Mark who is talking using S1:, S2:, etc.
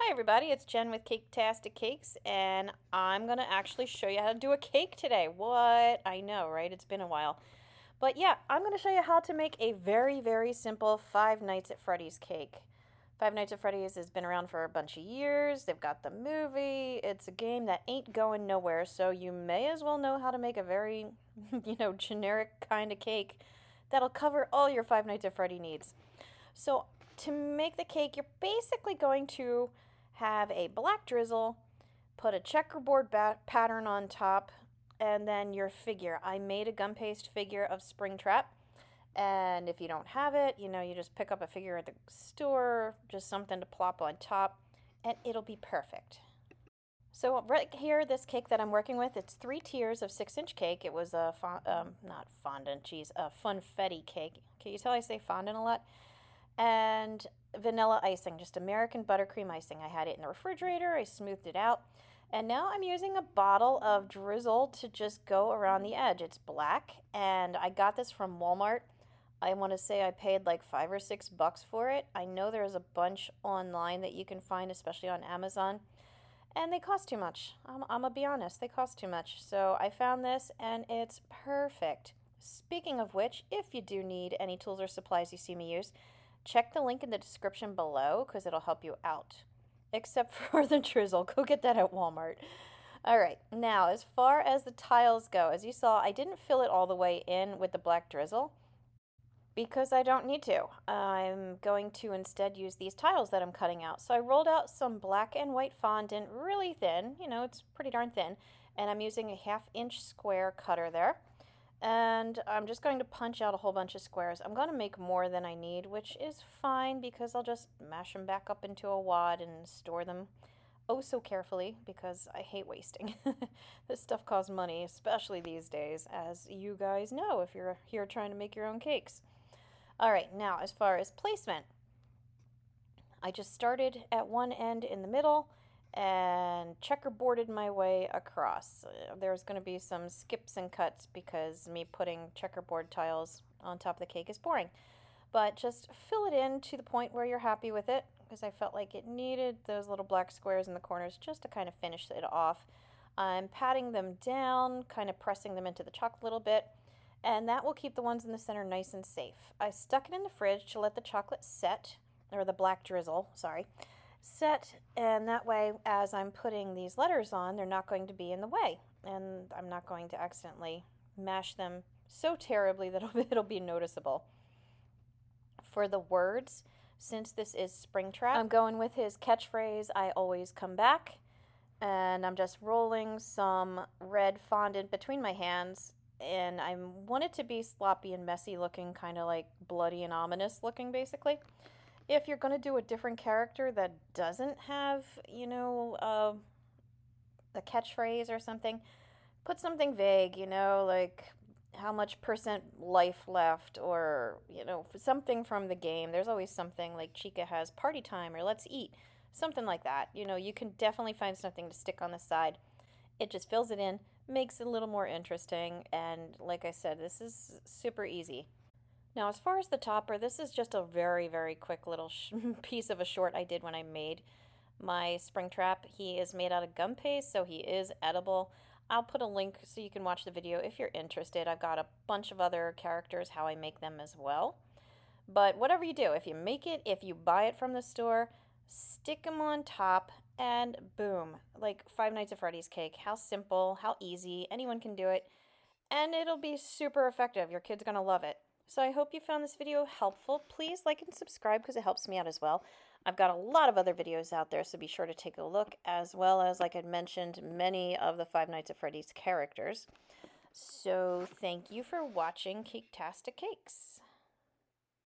S1: Hi everybody, it's Jen with Caketastic Cakes, and I'm going to actually show you how to do a cake today. What? I know, right? It's been a while. But yeah, I'm going to show you how to make a very, very simple Five Nights at Freddy's cake. Five Nights at Freddy's has been around for a bunch of years. They've got the movie. It's a game that ain't going nowhere, so you may as well know how to make a very, generic kind of cake that'll cover all your Five Nights at Freddy needs. So to make the cake, you're basically going to have a black drizzle, put a checkerboard pattern on top, and then your figure. I made a gum paste figure of Springtrap, and if you don't have it, you just pick up a figure at the store, just something to plop on top, and it'll be perfect. So right here, this cake that I'm working with, it's 3 tiers of 6-inch cake. It was a, not fondant, geez, a funfetti cake. Can you tell I say fondant a lot? And vanilla icing, just American buttercream icing. I had it in the refrigerator, I smoothed it out, and now I'm using a bottle of drizzle to just go around the edge. It's black, and I got this from Walmart. I want to say I paid like $5 or $6 for it. I know there's a bunch online that you can find, especially on Amazon, and they cost too much. I'm gonna be honest, they cost too much. So I found this, and it's perfect. Speaking of which, if you do need any tools or supplies you see me use, check the link in the description below because it'll help you out. Except for the drizzle. Go get that at Walmart. Alright, now as far as the tiles go, as you saw, I didn't fill it all the way in with the black drizzle because I don't need to. I'm going to instead use these tiles that I'm cutting out. So I rolled out some black and white fondant really thin. It's pretty darn thin. And I'm using a 1/2-inch square cutter there. And I'm just going to punch out a whole bunch of squares. I'm going to make more than I need, which is fine because I'll just mash them back up into a wad and store them oh so carefully because I hate wasting. This stuff costs money, especially these days, as you guys know if you're here trying to make your own cakes. Alright, now as far as placement, I just started at one end in the middle and checkerboarded my way across. There's going to be some skips and cuts because me putting checkerboard tiles on top of the cake is boring. But just fill it in to the point where you're happy with it because I felt like it needed those little black squares in the corners just to kind of finish it off. I'm patting them down, kind of pressing them into the chocolate a little bit, and that will keep the ones in the center nice and safe. I stuck it in the fridge to let the chocolate set, or the black drizzle, sorry, set, and that way as I'm putting these letters on, they're not going to be in the way, and I'm not going to accidentally mash them so terribly that it'll be noticeable. For the words, since this is Springtrap, I'm going with his catchphrase, "I always come back," and I'm just rolling some red fondant between my hands, and I want it to be sloppy and messy looking, kind of like bloody and ominous looking basically. If you're going to do a different character that doesn't have, a catchphrase or something, put something vague, like how much percent life left or, something from the game. There's always something like Chica has party time or let's eat, something like that. You can definitely find something to stick on the side. It just fills it in, makes it a little more interesting, and like I said, this is super easy. Now, as far as the topper, this is just a very, very quick little piece of a short I did when I made my Springtrap. He is made out of gum paste, so he is edible. I'll put a link so you can watch the video if you're interested. I've got a bunch of other characters, how I make them as well. But whatever you do, if you make it, if you buy it from the store, stick them on top, and boom, like Five Nights at Freddy's cake. How simple, how easy, anyone can do it, and it'll be super effective. Your kid's gonna love it. So I hope you found this video helpful. Please like and subscribe because it helps me out as well. I've got a lot of other videos out there, so be sure to take a look, as well as, like I mentioned, many of the Five Nights at Freddy's characters. So thank you for watching Caketastic Cakes.